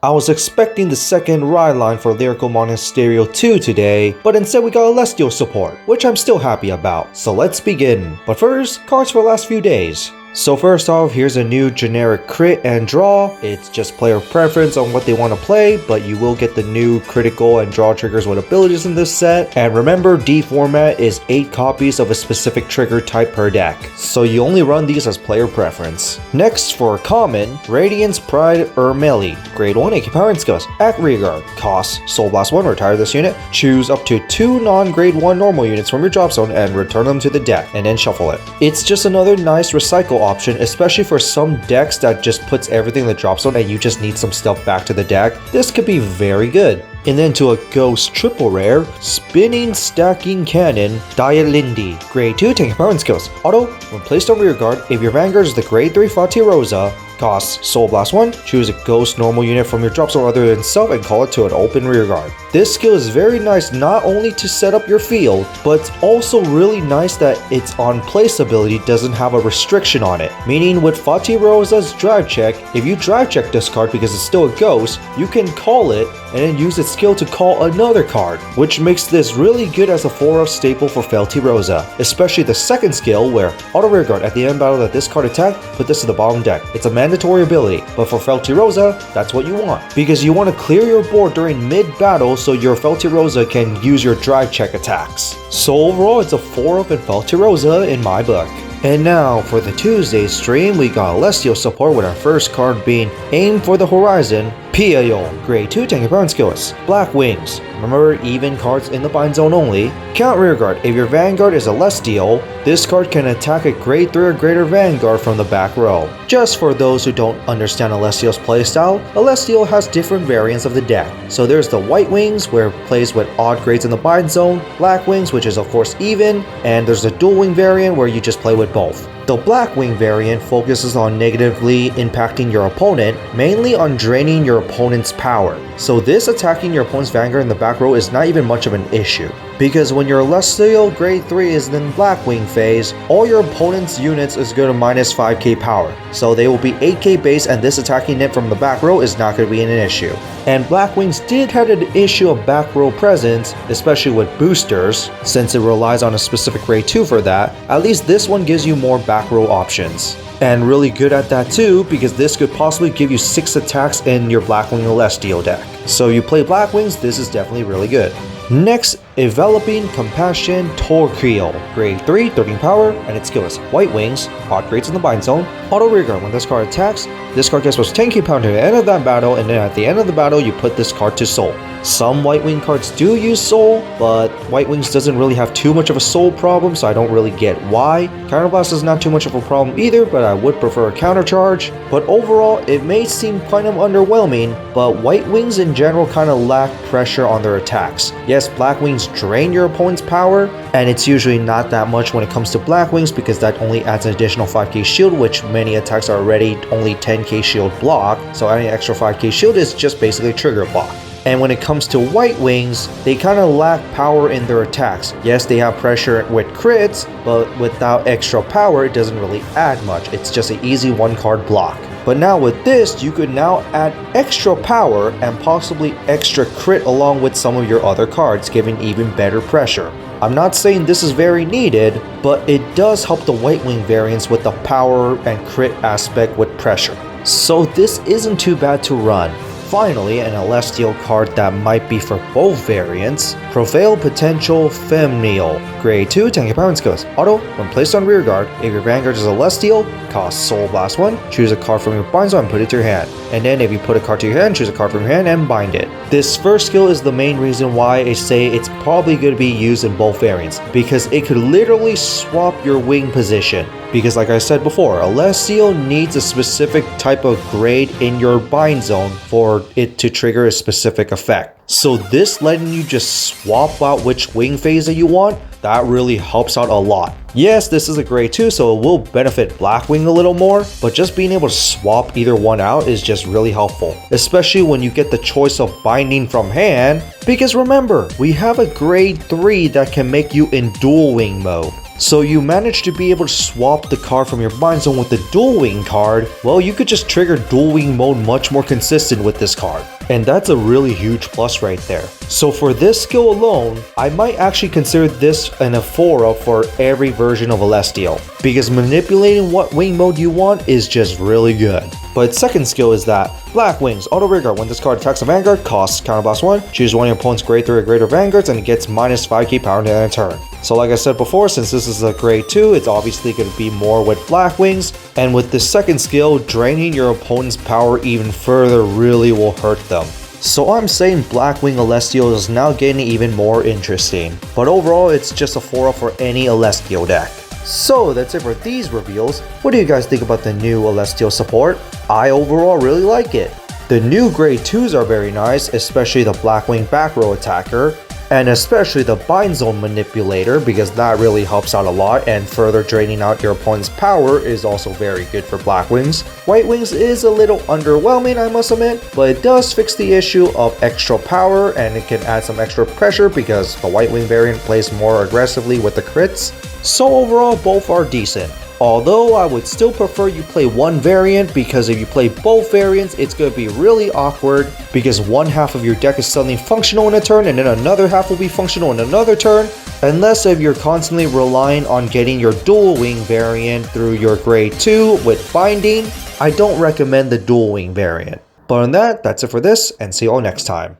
I was expecting the second ride line for Lyrical Monasterio 2 today, but instead we got Alestiel support, which I'm still happy about. So let's begin. But first, cards for the last few days. So first off, here's a new generic crit and draw. It's just player preference on what they want to play, but you will get the new critical and draw triggers with abilities in this set. And remember, D format is 8 copies of a specific trigger type per deck, so you only run these as player preference. Next, for common, Radiance Pride Ermeli, grade 1 AK power and skills. Act Rearguard, cost Soul Blast 1, retire this unit, choose up to 2 non-grade 1 normal units from your drop zone and return them to the deck, and then shuffle it. It's just another nice recycle option, especially for some decks that just puts everything in the drop zone and you just need some stuff back to the deck. This could be very good. And then to a ghost triple rare, Spinning Stacking Cannon Dialindi, grade 2 tank power and skills. Auto, when placed on rear guard, if your Vanguard is the grade 3 Rosa, costs Soul Blast 1, choose a ghost normal unit from your drop zone other than self and call it to an open rear guard. This skill is very nice not only to set up your field, but it's also really nice that its on place ability doesn't have a restriction on it. Meaning with Rosa's drive check, if you drive check this card because it's still a ghost, you can call it and then use its skill to call another card, which makes this really good as a 4-up staple for Rosa, especially the second skill where auto rear guard at the end of battle that this card attack, put this to the bottom deck. It's a mandatory ability, but for Rosa, that's what you want, because you want to clear your board during mid-battle so your Rosa can use your drive check attacks. So overall, it's a 4-up in Rosa in my book. And now, for the Tuesday stream, we got Alestiel support with our first card being Aim for the Horizon, Piayol, grade 2 tank power and skills. Black Wings, remember even cards in the bind zone only. Count Rearguard, if your Vanguard is Alestiel, this card can attack a grade 3 or greater Vanguard from the back row. Just for those who don't understand Alestiel's playstyle, Alestiel has different variants of the deck. So there's the White Wings, where it plays with odd grades in the bind zone, Black Wings, which is of course even, and there's the Dual Wing variant where you just play with both. The Black Wing variant focuses on negatively impacting your opponent, mainly on draining your opponent's power. So this attacking your opponent's Vanguard in the back row is not even much of an issue, because when your Alestiel grade 3 is in Black Wing phase, all your opponent's units is going to minus 5k power. So they will be 8k base, and this attacking it from the back row is not going to be an issue. And Black Wings did have an issue of back row presence, especially with boosters, since it relies on a specific grade 2 for that. At least this one gives you more back row options. And really good at that too, because this could possibly give you 6 attacks in your Blackwing Alestiel deck. So you play Black Wings, this is definitely really good. Next, Enveloping Compassion Torquil, grade 3, 13 power, and its skill is White Wings, odd grades in the bind zone, auto rearguard. When this card attacks, this card gets plus 10k power to the end of that battle, and then at the end of the battle, you put this card to soul. Some White Wing cards do use soul, but White Wings doesn't really have too much of a soul problem, so I don't really get why. Counterblast is not too much of a problem either, but I would prefer a countercharge. But overall, it may seem kind of underwhelming, but White Wings in general kind of lack pressure on their attacks. Yes, Black Wings drain your opponent's power, and it's usually not that much when it comes to Black Wings because that only adds an additional 5k shield, which many attacks are already only 10k shield block, so adding an extra 5k shield is just basically a trigger block. And when it comes to White Wings, they kind of lack power in their attacks. Yes, they have pressure with crits, but without extra power, it doesn't really add much. It's just an easy 1-card block. But now with this, you could now add extra power and possibly extra crit along with some of your other cards, giving even better pressure. I'm not saying this is very needed, but it does help the White Wing variants with the power and crit aspect with pressure. So this isn't too bad to run. Finally, an Alestiel card that might be for both variants, Prevail Potential Femnial, grade 2 tank power and skills. Auto, when placed on rear guard, if your Vanguard is Alestiel, cost Soul Blast 1, choose a card from your bind zone and put it to your hand. And then if you put a card to your hand, choose a card from your hand and bind it. This first skill is the main reason why I say it's probably going to be used in both variants, because it could literally swap your wing position. Because like I said before, Alestiel needs a specific type of grade in your bind zone for it to trigger a specific effect. So this letting you just swap out which wing phase that you want, that really helps out a lot. Yes, this is a grade 2, so it will benefit Black Wing a little more, but just being able to swap either one out is just really helpful, especially when you get the choice of binding from hand, because remember, we have a grade 3 that can make you in dual wing mode. So you managed to be able to swap the card from your bind zone with the dual wing card. Well, you could just trigger dual wing mode much more consistent with this card. And that's a really huge plus right there. So for this skill alone, I might actually consider this an Aphora for every version of Alestiel, because manipulating what wing mode you want is just really good. But its second skill is that Black Wings, Auto Rigor. When this card attacks a Vanguard, costs counterblast 1, choose one of your opponent's grade 3 or greater Vanguards, and it gets minus 5k power in a turn. So like I said before, since this is a grade 2, it's obviously going to be more with Black Wings, and with this second skill, draining your opponent's power even further really will hurt them. So I'm saying Black Wing Alestiel is now getting even more interesting, but overall it's just a 4 for any Alestiel deck. So that's it for these reveals. What do you guys think about the new Alestiel support? I overall really like it. The new grade 2s are very nice, especially the Blackwing back row attacker, and especially the bind zone manipulator, because that really helps out a lot, and further draining out your opponent's power is also very good for Black Wings. White Wings is a little underwhelming, I must admit, but it does fix the issue of extra power, and it can add some extra pressure because the White Wing variant plays more aggressively with the crits. So overall, both are decent. Although I would still prefer you play one variant, because if you play both variants, it's going to be really awkward, because one half of your deck is suddenly functional in a turn and then another half will be functional in another turn, unless if you're constantly relying on getting your dual wing variant through your grade 2 with binding. I don't recommend the dual wing variant. But on that, that's it for this, and see you all next time.